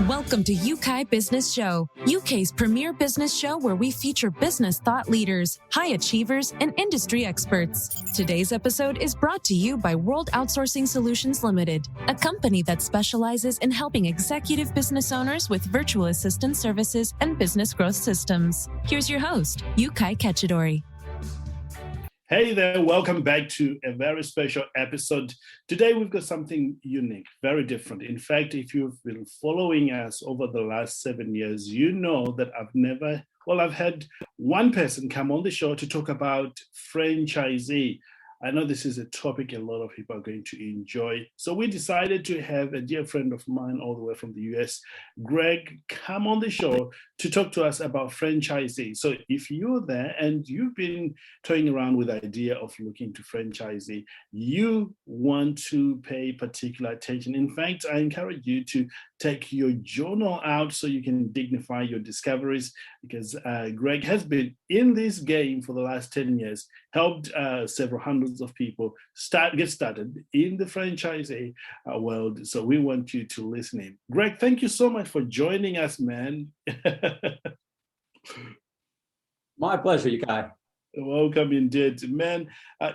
Welcome to UK Business Show, UK's premier business show where we feature business thought leaders, high achievers, and industry experts. Today's episode is brought to you by World Outsourcing Solutions Limited, a company that specializes in helping executive business owners with virtual assistant services and business growth systems. Here's your host, Yukai Kechidori. Hey there, welcome back to a very special episode. Today we've got something unique, very different. In fact, if you've been following us over the last 7 years, you know that I've had one person come on the show to talk about franchisee. I know this is a topic a lot of people are going to enjoy. So we decided to have a dear friend of mine all the way from the US, Greg, come on the show to talk to us about franchisee. So if you're there and you've been toying around with the idea of looking to franchisee, you want to pay particular attention. In fact, I encourage you to take your journal out so you can dignify your discoveries, because Greg has been in this game for the last 10 years, helped several hundreds of people get started in the franchisee world. So we want you to listen in. Greg, thank you so much for joining us, man. My pleasure, Yukai. Welcome indeed, man.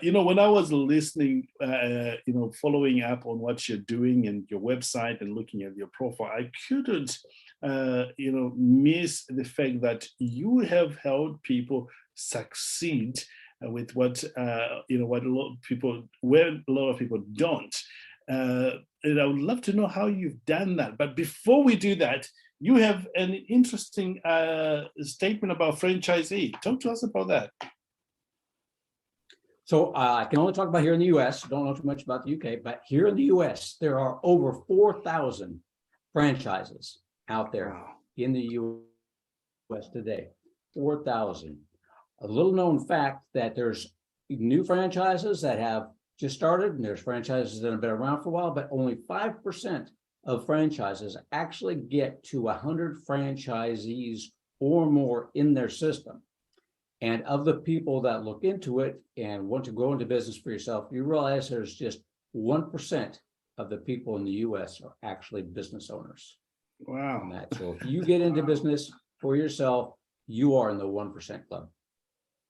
When I was listening, following up on what you're doing and your website and looking at your profile, I couldn't, miss the fact that you have helped people succeed with what a lot of people don't. And I would love to know how you've done that. But before we do that, you have an interesting statement about franchisee. Talk to us about that. So I can only talk about here in the US. Don't know too much about the UK, but here in the US, there are over 4,000 franchises out there in the US today. 4,000. A little known fact that there's new franchises that have just started, and there's franchises that have been around for a while, but only 5% of franchises actually get to 100 franchisees or more in their system. And of the people that look into it and want to go into business for yourself, you realize there's just 1% of the people in the US are actually business owners. Wow. So if you get into business for yourself, you are in the 1% club.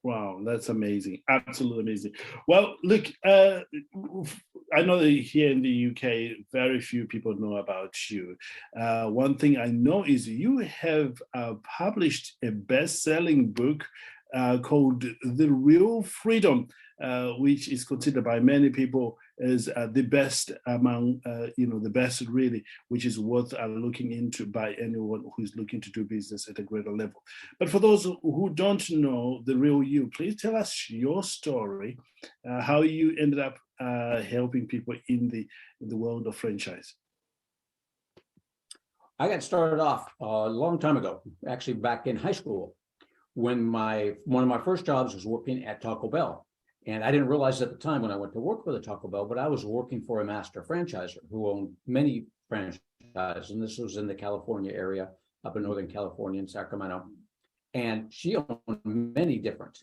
Wow, that's amazing. Absolutely amazing. Well, look, I know that here in the UK, very few people know about you. One thing I know is you have published a best-selling book called The Real Freedom, which is considered by many people as the best among, the best really, which is worth looking into by anyone who's looking to do business at a greater level. But for those who don't know the real you, please tell us your story, how you ended up helping people in the world of franchise. I got started off a long time ago, actually back in high school, when one of my first jobs was working at Taco Bell. And I didn't realize at the time when I went to work for the Taco Bell, but I was working for a master franchisor who owned many franchises. And this was in the California area, up in Northern California in Sacramento. And she owned many different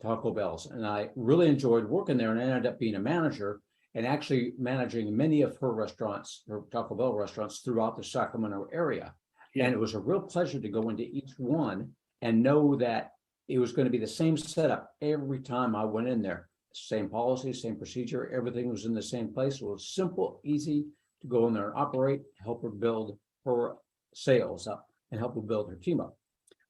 Taco Bells. And I really enjoyed working there, and I ended up being a manager and actually managing many of her restaurants, her Taco Bell restaurants throughout the Sacramento area. Yeah. And it was a real pleasure to go into each one and know that it was going to be the same setup every time I went in there. Same policy, same procedure, everything was in the same place. It was simple, easy to go in there and operate, help her build her sales up and help her build her team up.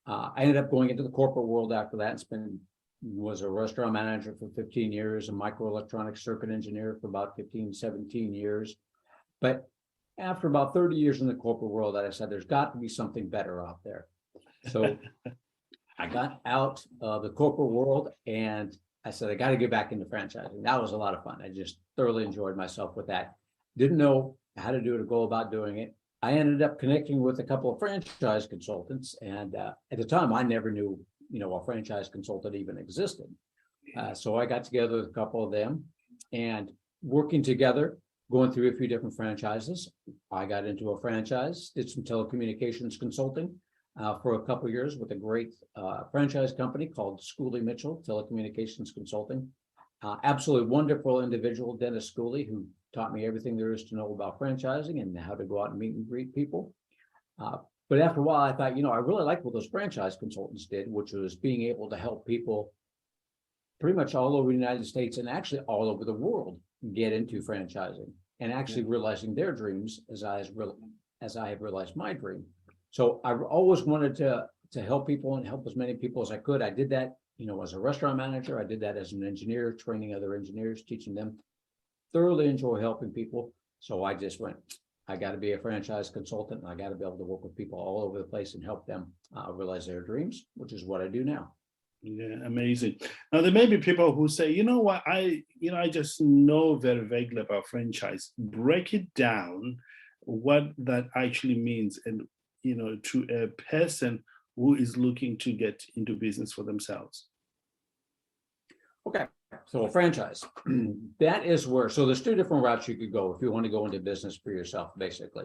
I ended up going into the corporate world after that and was a restaurant manager for 15 years, a microelectronics circuit engineer for about 15, 17 years. But after about 30 years in the corporate world, I said, there's got to be something better out there. So I got out of the corporate world and I said, I got to get back into franchising. That was a lot of fun. I just thoroughly enjoyed myself with that. Didn't know how to do it or go about doing it. I ended up connecting with a couple of franchise consultants. And at the time, I never knew, a franchise consultant even existed. So I got together with a couple of them and working together, going through a few different franchises. I got into a franchise, did some telecommunications consulting for a couple of years with a great franchise company called Schooley Mitchell Telecommunications Consulting. Absolutely wonderful individual, Dennis Schooley, who taught me everything there is to know about franchising and how to go out and meet and greet people. But after a while, I thought, I really liked what those franchise consultants did, which was being able to help people pretty much all over the United States and actually all over the world get into franchising and actually realizing their dreams as I have realized my dream. So I've always wanted to help people and help as many people as I could. I did that, as a restaurant manager. I did that as an engineer, training other engineers, teaching them. Thoroughly enjoy helping people. So I just went, I got to be a franchise consultant, and I got to be able to work with people all over the place and help them realize their dreams, which is what I do now. Yeah, amazing. Now there may be people who say, you know what, I just know very vaguely about franchise. Break it down, what that actually means, and to a person who is looking to get into business for themselves. Okay, so a franchise, that is where, so there's two different routes you could go if you want to go into business for yourself, basically.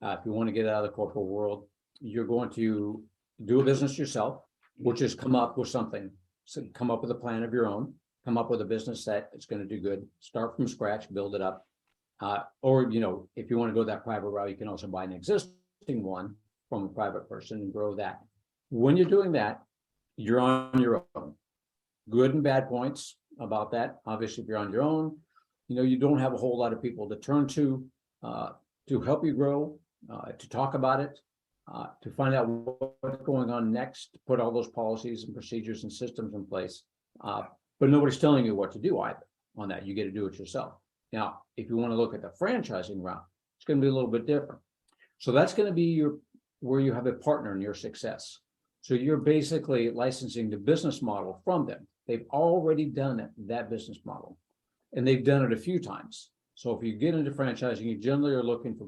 If you want to get out of the corporate world, you're going to do a business yourself, which is come up with something. So come up with a plan of your own, come up with a business that it's going to do good, start from scratch, build it up. Or, if you want to go that private route, you can also buy an existing one from a private person and grow that. When you're doing that, you're on your own. Good and bad points about that. Obviously, if you're on your own, you don't have a whole lot of people to turn to help you grow, to talk about it, to find out what's going on next, to put all those policies and procedures and systems in place. But nobody's telling you what to do either on that. You get to do it yourself. Now, if you want to look at the franchising route, it's going to be a little bit different. So that's going to be where you have a partner in your success. So you're basically licensing the business model from them. They've already done that business model, and they've done it a few times. So if you get into franchising, you generally are looking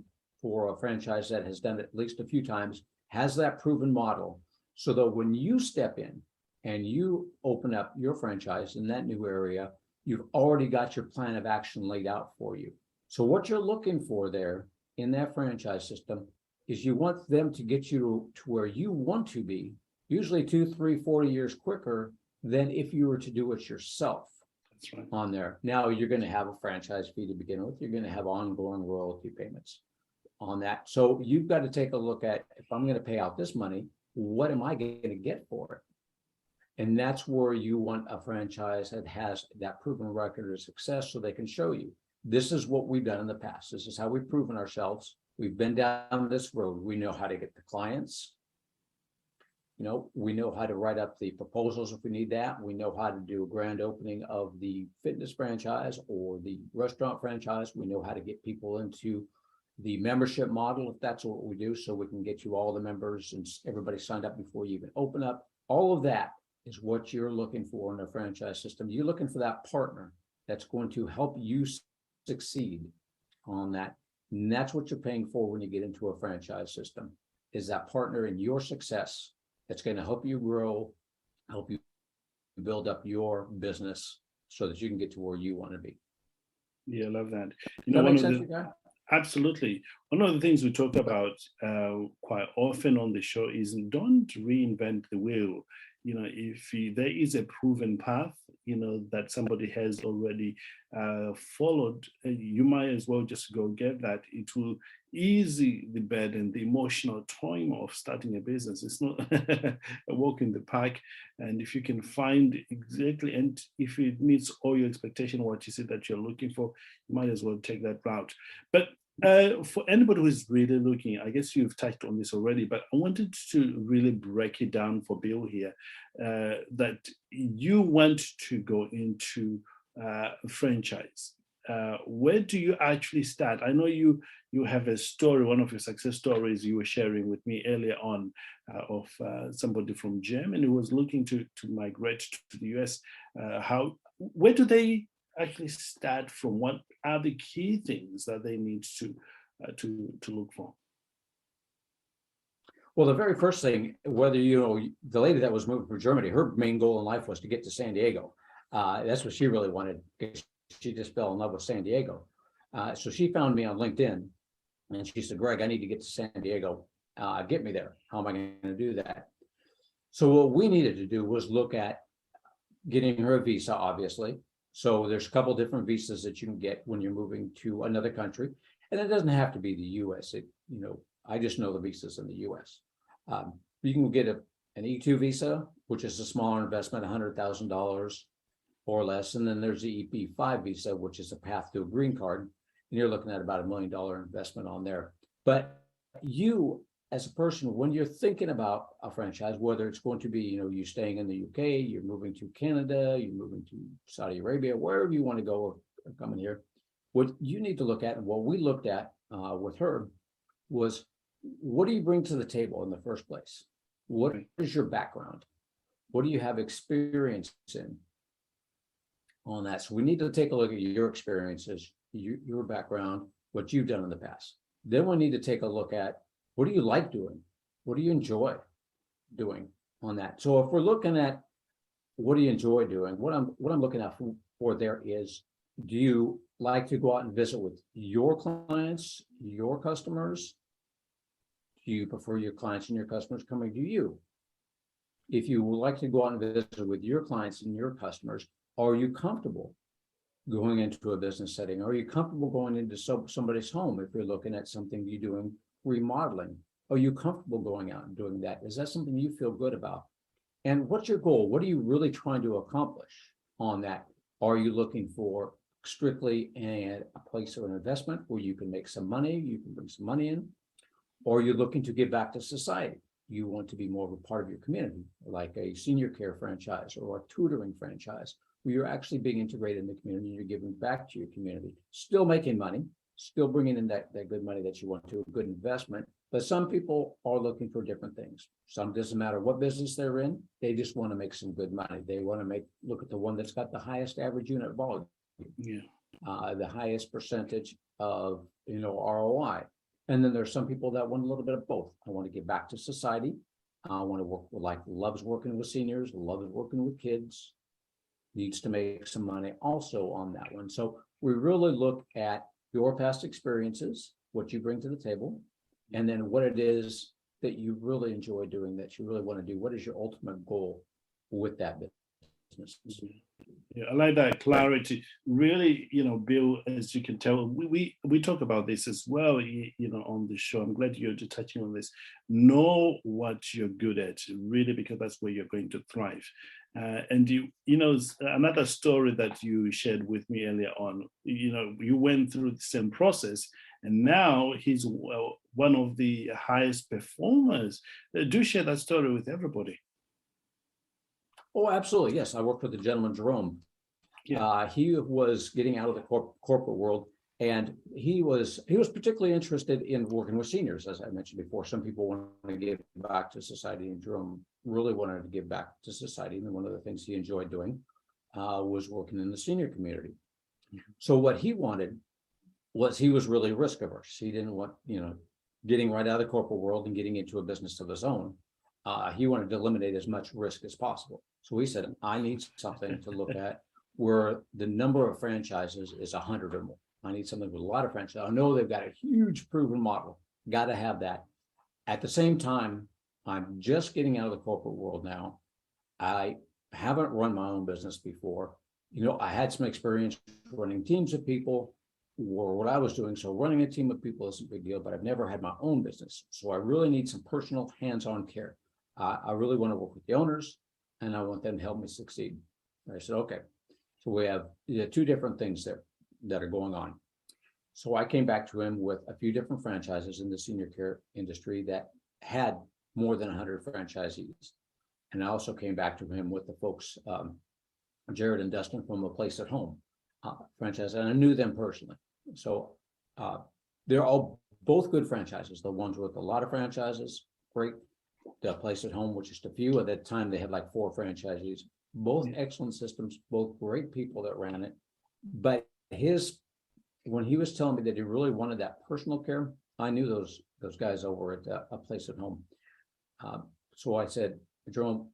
for a franchise that has done it at least a few times, has that proven model, so that when you step in and you open up your franchise in that new area, you've already got your plan of action laid out for you. So what you're looking for there in that franchise system is you want them to get you to where you want to be, usually 2, 3, 4 years quicker than if you were to do it yourself. That's right. On there. Now you're going to have a franchise fee to begin with. You're going to have ongoing royalty payments on that. So you've got to take a look at, if I'm going to pay out this money, what am I going to get for it? And that's where you want a franchise that has that proven record of success, so they can show you, this is what we've done in the past. This is how we've proven ourselves. We've been down this road. We know how to get the clients. We know how to write up the proposals if we need that. We know how to do a grand opening of the fitness franchise or the restaurant franchise. We know how to get people into the membership model, if that's what we do, so we can get you all the members and everybody signed up before you even open up. All of that is what you're looking for in a franchise system. You're looking for that partner that's going to help you succeed on that. And that's what you're paying for when you get into a franchise system, is that partner in your success that's going to help you grow, help you build up your business so that you can get to where you want to be. Yeah, I love that. Does that make sense, guy? Absolutely. One of the things we talk about quite often on the show is don't reinvent the wheel. If there is a proven path, that somebody has already followed, you might as well just go get that. It will ease the burden, the emotional toil of starting a business. It's not a walk in the park. And if you can find exactly, and if it meets all your expectation, what is it that you're looking for, you might as well take that route. But for anybody who is really looking, I guess you've touched on this already, but I wanted to really break it down for Bill here, that you want to go into franchise. Where do you actually start? I know you have a story, one of your success stories you were sharing with me earlier on, of somebody from Germany who was looking to migrate to the US. Where do they actually start from? What are the key things that they need to look for? Well, the very first thing, whether the lady that was moving from Germany, her main goal in life was to get to San Diego. That's what she really wanted. She just fell in love with San Diego. So she found me on LinkedIn, and she said, "Greg, I need to get to San Diego. Get me there. How am I going to do that?" So what we needed to do was look at getting her a visa, obviously. So there's a couple different visas that you can get when you're moving to another country, and it doesn't have to be the U.S. I just know the visas in the US. You can get an E2 visa, which is a smaller investment, $100,000 or less. And then there's the EP5 visa, which is a path to a green card. And you're looking at about $1 million investment on there. But you, as a person, when you're thinking about a franchise, whether it's going to be, you staying in the UK, you're moving to Canada, you're moving to Saudi Arabia, wherever you want to go or coming here, what you need to look at, and what we looked at with her, was what do you bring to the table in the first place? What is your background? What do you have experience in on that? So we need to take a look at your experiences, your background, what you've done in the past. Then we need to take a look at what do you like doing? What do you enjoy doing on that? So if we're looking at what do you enjoy doing, what I'm looking at for there is, do you like to go out and visit with your clients, your customers? Do you prefer your clients and your customers coming to you? If you would like to go out and visit with your clients and your customers, are you comfortable going into a business setting? Are you comfortable going into somebody's home if you're looking at something you're doing, remodeling? Are you comfortable going out and doing that? Is that something you feel good about? And what's your goal? What are you really trying to accomplish on that? Are you looking for strictly a place of an investment where you can make some money, you can bring some money in? Or are you looking to give back to society? You want to be more of a part of your community, like a senior care franchise or a tutoring franchise, where you're actually being integrated in the community and you're giving back to your community, still making money, still bringing in that good money that you want to, a good investment. But some people are looking for different things. Some, doesn't matter what business they're in, they just want to make some good money. They want to look at the one that's got the highest average unit volume, the highest percentage of ROI. And then there's some people that want a little bit of both. I want to give back to society. I want to work with, loves working with seniors, loves working with kids, needs to make some money also on that one. So we really look at your past experiences, what you bring to the table, and then what it is that you really enjoy doing, that you really want to do. What is your ultimate goal with that business? Yeah, I like that clarity. Really, Bill, as you can tell, we talk about this as well, on the show. I'm glad you're touching on this. Know what you're good at, really, because that's where you're going to thrive. And another story that you shared with me earlier on, you went through the same process, and now he's one of the highest performers. Do share that story with everybody. Oh, absolutely. Yes. I worked with a gentleman, Jerome. Yeah. He was getting out of the corporate world, and he was particularly interested in working with seniors, as I mentioned before. Some people want to give back to society, and Jerome really wanted to give back to society. And one of the things he enjoyed doing was working in the senior community. Mm-hmm. So what he wanted was, he was really risk averse. He didn't want, getting right out of the corporate world and getting into a business of his own. He wanted to eliminate as much risk as possible. So he said, I need something to look at where the number of franchises is 100 or more. I need something with a lot of franchises. I know they've got a huge proven model. Got to have that. At the same time, I'm just getting out of the corporate world now. I haven't run my own business before. I had some experience running teams of people, or what I was doing. So running a team of people isn't a big deal, but I've never had my own business. So I really need some personal hands-on care. I really want to work with the owners, and I want them to help me succeed. And I said, okay. So we have two different things there that are going on. So I came back to him with a few different franchises in the senior care industry that had more than 100 franchisees. And I also came back to him with the folks, Jared and Dustin from A Place at Home franchise, and I knew them personally. So they're both good franchises. The ones with a lot of franchises, great. The Place at Home, which is a few. At that time, they had like 4 franchisees. Both excellent systems, both great people that ran it. But when he was telling me that he really wanted that personal care, I knew those guys over at A Place at Home. So I said, Jerome,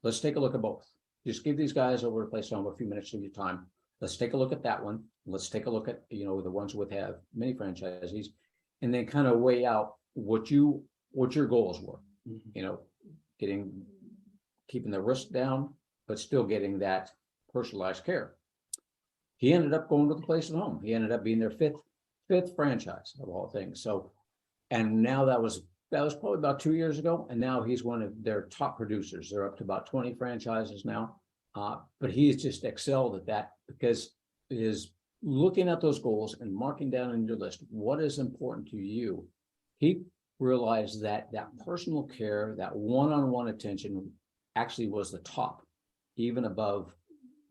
let's take a look at both. Just give these guys over at A Place at Home a few minutes of your time. Let's take a look at that one. Let's take a look at, the ones with have many franchisees, and then kind of weigh out what your goals were. Mm-hmm. Keeping the risk down, but still getting that personalized care. He ended up going to The Place at Home. He ended up being their fifth franchise of all things. So And now that was probably about 2 years ago. And now he's one of their top producers. They're up to about 20 franchises now. But he's just excelled at that because it is looking at those goals and marking down on your list what is important to you. He realized that personal care, that one-on-one attention actually was the top, even above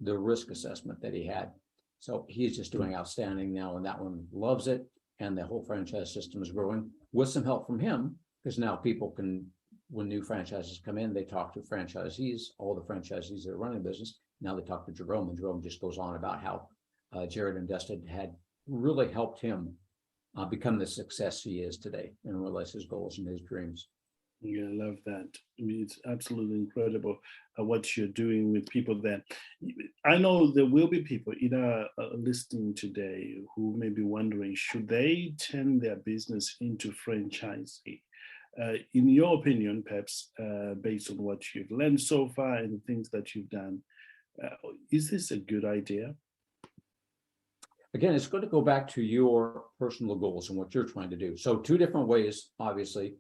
the risk assessment that he had. So he's just doing outstanding now, and that one loves it. And the whole franchise system is growing with some help from him, because now people can, when new franchises come in, they talk to franchisees, all the franchisees that are running the business. Now they talk to Jerome, and Jerome just goes on about how Jared and Dustin had really helped him become the success he is today and realize his goals and his dreams. Yeah, I love that. I mean, it's absolutely incredible what you're doing with people there. I know there will be people either listening today who may be wondering, should they turn their business into franchising? In your opinion, perhaps based on what you've learned so far and the things that you've done, is this a good idea? Again, it's going to go back to your personal goals and what you're trying to do. So 2 different ways, obviously,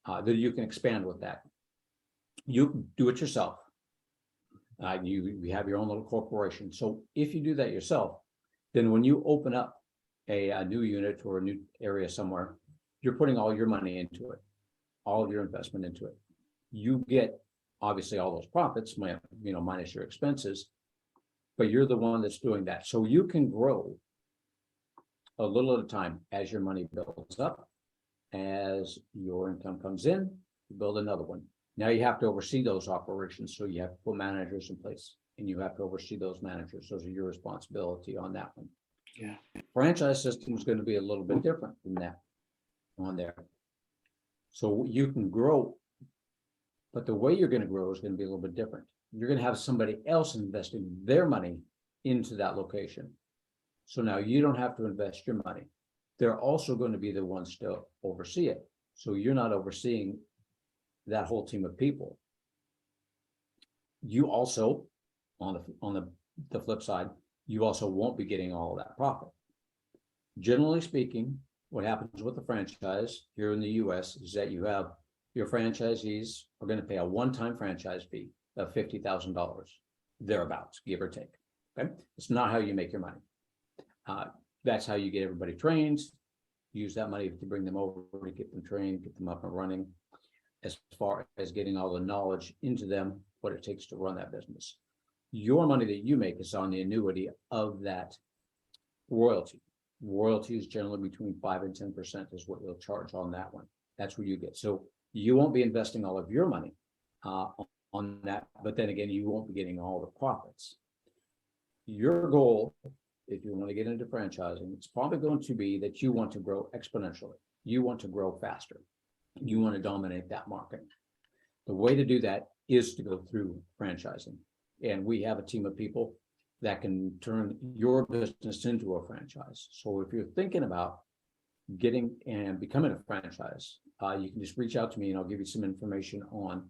that you can expand with that. You can do it yourself. You have your own little corporation. So if you do that yourself, then when you open up a new unit or a new area somewhere, you're putting all your money into it, all of your investment into it. You get obviously all those profits, minus your expenses, but you're the one that's doing that. So you can grow a little at a time as your money builds up. As your income comes in, you build another one. Now you have to oversee those operations. So you have to put managers in place, and you have to oversee those managers. Those are your responsibility on that one. Yeah. Franchise system is going to be a little bit different than that on there. So you can grow, but the way you're going to grow is going to be a little bit different. You're going to have somebody else investing their money into that location. So now you don't have to invest your money. They're also going to be the ones to oversee it. So you're not overseeing that whole team of people. You also, on the flip side, you also won't be getting all of that profit. Generally speaking, what happens with the franchise here in the US is that you have your franchisees are going to pay a one-time franchise fee of $50,000, thereabouts, give or take. Okay, it's not how you make your money. That's how you get everybody trained. Use that money to bring them over, to get them trained, get them up and running, as far as getting all the knowledge into them, what it takes to run that business. Your money that you make is on the annuity of that royalty. Royalty is generally between 5 and 10% is what you'll charge on that one. That's where you get. So you won't be investing all of your money on that, but then again, you won't be getting all the profits. Your goal, if you want to get into franchising, it's probably going to be that you want to grow exponentially. You want to grow faster. You want to dominate that market. The way to do that is to go through franchising. And we have a team of people that can turn your business into a franchise. So if you're thinking about getting and becoming a franchise, you can just reach out to me and I'll give you some information on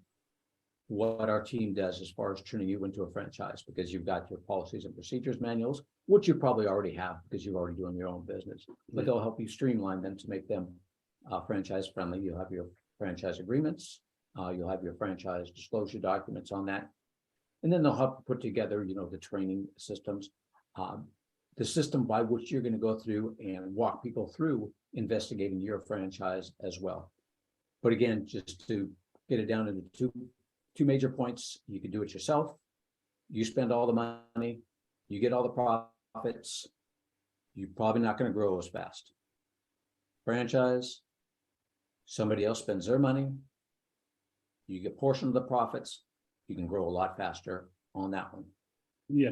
what our team does as far as turning you into a franchise, because you've got your policies and procedures manuals, which you probably already have because you're already doing your own business, but they'll help you streamline them to make them franchise friendly. You'll have your franchise agreements, you'll have your franchise disclosure documents on that, and then they'll help put together, the training systems, the system by which you're going to go through and walk people through investigating your franchise as well. But again, just to get it down into two major points, you can do it yourself. You spend all the money, you get all the profits, you're probably not going to grow as fast. Franchise, somebody else spends their money, you get a portion of the profits, you can grow a lot faster on that one. Yeah,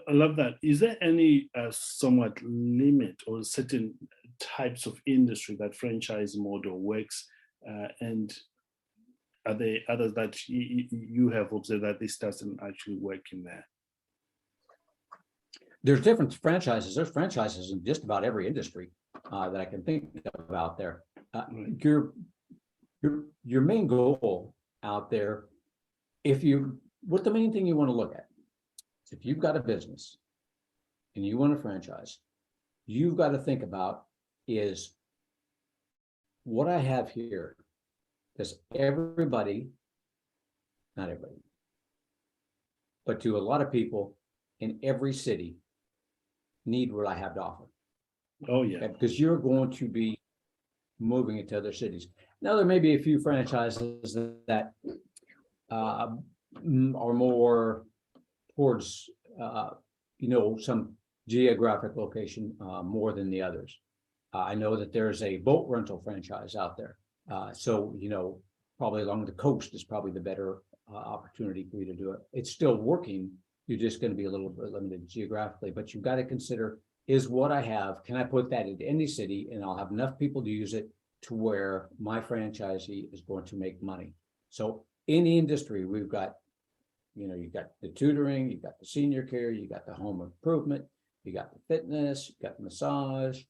I love that. Is there any somewhat limit or certain types of industry that franchise model works, and are there others that you have observed that this doesn't actually work in there? There's different franchises. There's franchises in just about every industry that I can think of out there. Your main goal out there, what the main thing you want to look at, is if you've got a business and you want a franchise, you've got to think about is what I have here is everybody, not everybody, but to a lot of people in every city need what I have to offer. Oh, yeah. Okay? Because you're going to be moving into other cities. Now, there may be a few franchises that are more towards, some geographic location more than the others. I know that there's a boat rental franchise out there. So, probably along the coast is probably the better opportunity for you to do it. It's still working. You're just going to be a little bit limited geographically, but you've got to consider, is what I have, can I put that into any city and I'll have enough people to use it to where my franchisee is going to make money. So any industry, we've got, you've got the tutoring, you've got the senior care, you got the home improvement, you got the fitness, you got the massage,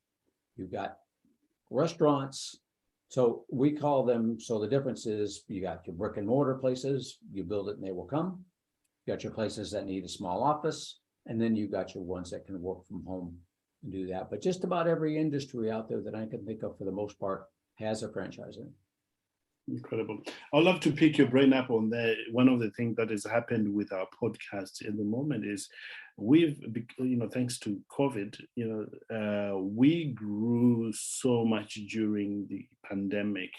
you've got restaurants. So we call them, so the difference is you got your brick and mortar places, you build it and they will come. You got your places that need a small office, and then you got your ones that can work from home and do that. But just about every industry out there that I can think of for the most part has a franchise in it. Incredible. I'd love to pick your brain up on that. One of the things that has happened with our podcast in the moment is we've, thanks to COVID, we grew so much during the pandemic.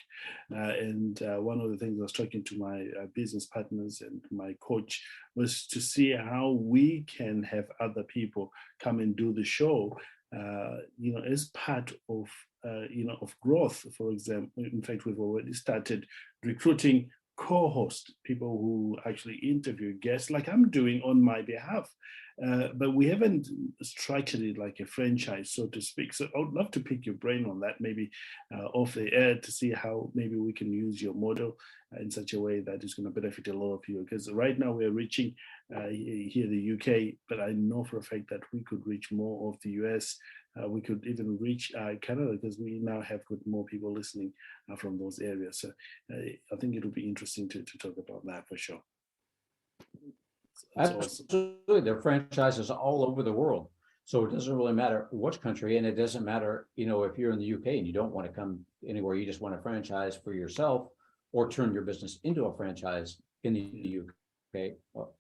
And one of the things I was talking to my business partners and my coach was to see how we can have other people come and do the show, as part of of growth. For example, in fact, we've already started recruiting co-host, people who actually interview guests like I'm doing on my behalf. But we haven't structured it like a franchise, so to speak. So I would love to pick your brain on that, maybe off the air, to see how maybe we can use your model in such a way that is going to benefit a lot of you. Because right now we're reaching here in the UK, but I know for a fact that we could reach more of the US. We could even reach Canada, because we now have got more people listening from those areas. So I think it'll be interesting to talk about that for sure. That's absolutely awesome. There are franchises all over the world. So it doesn't really matter which country, and it doesn't matter, if you're in the UK and you don't want to come anywhere, you just want a franchise for yourself or turn your business into a franchise in the UK. Well,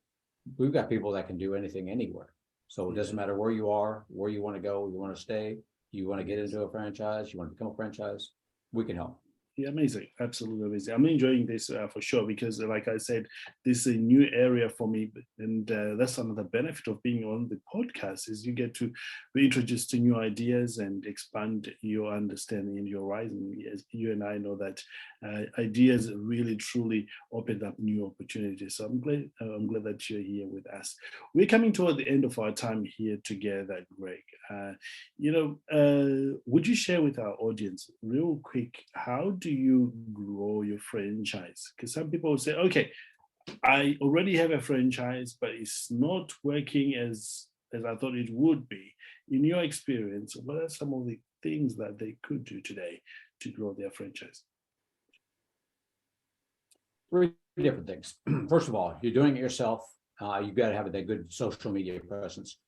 we've got people that can do anything anywhere. So it doesn't matter where you are, where you want to go, you want to stay, you want to get into a franchise, you want to become a franchise, we can help. Yeah, amazing. Absolutely amazing. I'm enjoying this for sure, because like I said, this is a new area for me. And that's another benefit of being on the podcast, is you get to be introduced to new ideas and expand your understanding and your horizon. Yes, you and I know that ideas really, truly open up new opportunities. So I'm glad that you're here with us. We're coming toward the end of our time here together, Greg. Would you share with our audience real quick, how do you grow your franchise? Because some people will say, okay, I already have a franchise, but it's not working as I thought it would be. In your experience, what are some of the things that they could do today to grow their franchise? Three different things. First of all, if you're doing it yourself, you've got to have a good social media presence.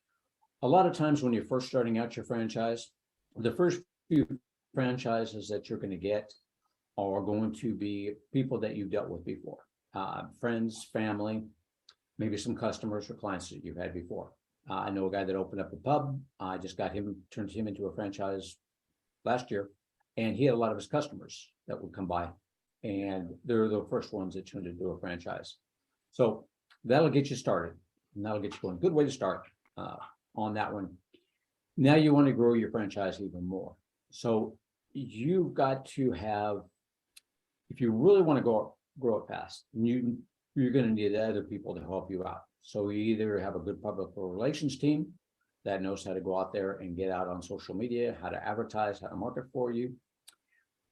A lot of times when you're first starting out your franchise, the first few franchises that you're going to get are going to be people that you've dealt with before, friends, family, maybe some customers or clients that you've had before. I know a guy that opened up a pub. I just turned him into a franchise last year, and he had a lot of his customers that would come by, and they're the first ones that turned into a franchise. So that'll get you started, and that'll get you going. Good way to start on that one. Now you want to grow your franchise even more. So you've got to have, if you really want to grow it fast, you're going to need other people to help you out. So you either have a good public relations team that knows how to go out there and get out on social media, how to advertise, how to market for you,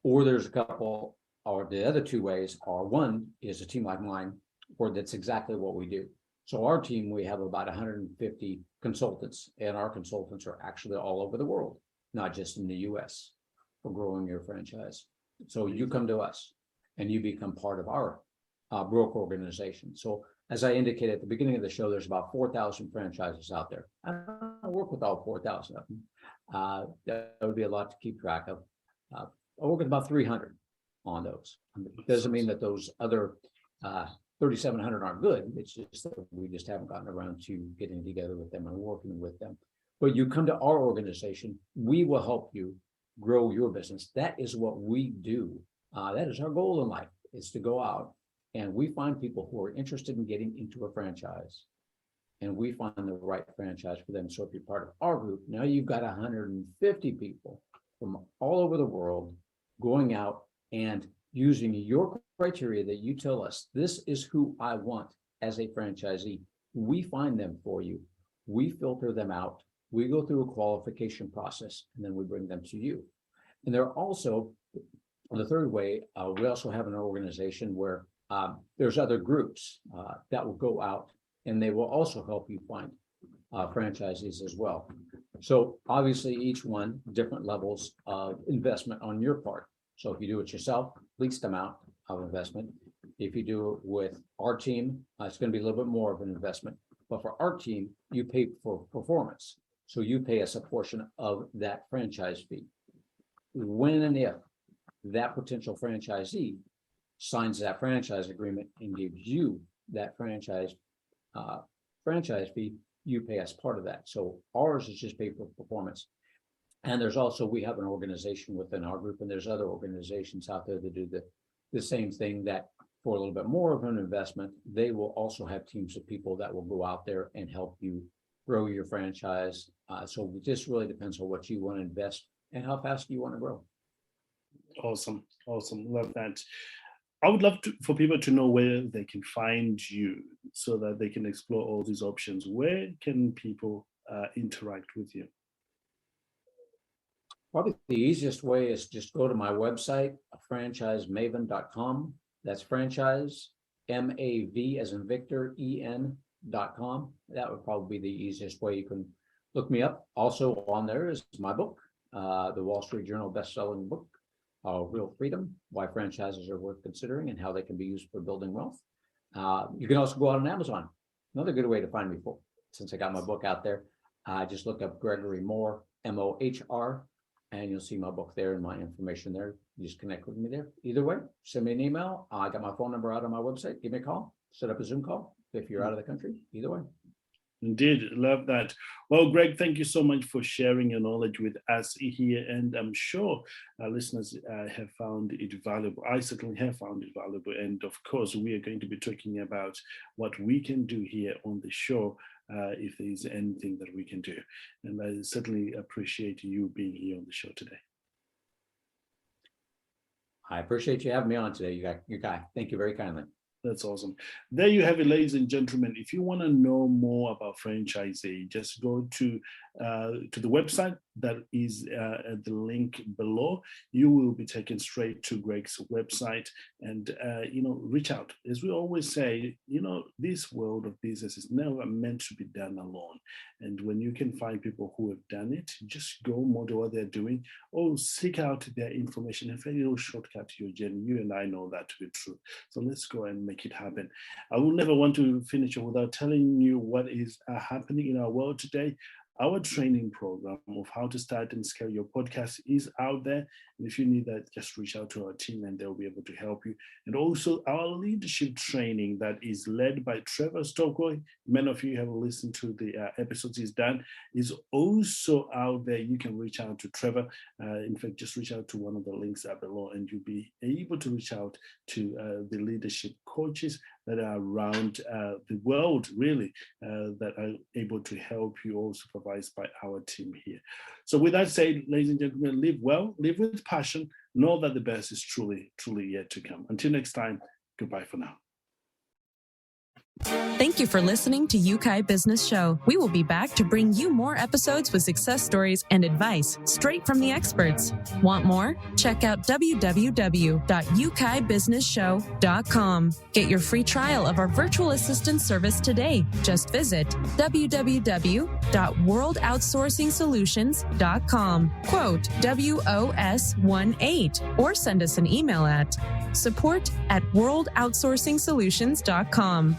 or there's a couple, or the other two ways are, one is a team like mine, where that's exactly what we do. So our team, we have about 150 consultants, and our consultants are actually all over the world, not just in the US, for growing your franchise. So you come to us and you become part of our broker organization. So as I indicated at the beginning of the show, there's about 4,000 franchises out there. I don't work with all 4,000 of them. That would be a lot to keep track of. work with about 300 on those. It doesn't mean that those other 3,700 aren't good. It's just that we just haven't gotten around to getting together with them and working with them. But you come to our organization, we will help you grow your business. That is what we do. That is our goal in life, is to go out and we find people who are interested in getting into a franchise, and we find the right franchise for them. So if you're part of our group, now you've got 150 people from all over the world going out and using your criteria that you tell us, this is who I want as a franchisee. We find them for you. We filter them out. We go through a qualification process, and then we bring them to you. And there are also, the third way, we also have an organization where there's other groups that will go out, and they will also help you find franchisees as well. So obviously each one, different levels of investment on your part. So if you do it yourself, least amount of investment. If you do it with our team, it's going to be a little bit more of an investment. But for our team, you pay for performance. So you pay us a portion of that franchise fee. When and if that potential franchisee signs that franchise agreement and gives you that franchise fee, you pay us part of that. So ours is just paid for performance. And there's also, we have an organization within our group, and there's other organizations out there that do the same thing, that for a little bit more of an investment, they will also have teams of people that will go out there and help you grow your franchise. So it just really depends on what you want to invest and how fast you want to grow. Awesome. Love that. I would love for people to know where they can find you so that they can explore all these options. Where can people interact with you? Probably the easiest way is just go to my website, franchisemaven.com. That's franchise, MAV as in Victor, EN.com. That would probably be the easiest way. You can look me up. Also on there is my book, the Wall Street Journal best-selling book, Real Freedom, Why Franchises Are Worth Considering and How They Can Be Used for Building Wealth. You can also go out on Amazon. Another good way to find me, since I got my book out there. Just look up Gregory Mohr, M-O-H-R, and you'll see my book there and my information there. You just connect with me there. Either way, send me an email. I got my phone number out on my website. Give me a call. Set up a Zoom call if you're out of the country. Either way. Indeed, love that. Well, Greg, thank you so much for sharing your knowledge with us here, and I'm sure our listeners have found it valuable. I certainly have found it valuable, and of course, we are going to be talking about what we can do here on the show, if there is anything that we can do. And I certainly appreciate you being here on the show today. I appreciate you having me on today, you guy. Thank you very kindly. That's awesome. There you have it, ladies and gentlemen. If you want to know more about franchising, just go to the website that is at the link below. You will be taken straight to Greg's website, and reach out. As we always say, this world of business is never meant to be done alone. And when you can find people who have done it, just go model what they're doing, or seek out their information and find a little shortcut to your journey. You and I know that to be true. So let's go and make it happen. I will never want to finish without telling you what is happening in our world today. Our training program of how to start and scale your podcast is out there. And if you need that, just reach out to our team and they'll be able to help you. And also our leadership training that is led by Trevor Stockwell. Many of you have listened to the episodes he's done, is also out there. You can reach out to Trevor. In fact, just reach out to one of the links up below and you'll be able to reach out to the leadership coaches that are around the world, really, that are able to help you, all supervised by our team here. So with that said, ladies and gentlemen, live well, live with passion, know that the best is truly, truly yet to come. Until next time, goodbye for now. Thank you for listening to Yukai Business Show. We will be back to bring you more episodes with success stories and advice straight from the experts. Want more? Check out www.yukaibusinessshow.com. Get your free trial of our virtual assistant service today. Just visit www.worldoutsourcingsolutions.com. Quote WOS18 or send us an email at support@worldoutsourcingsolutions.com.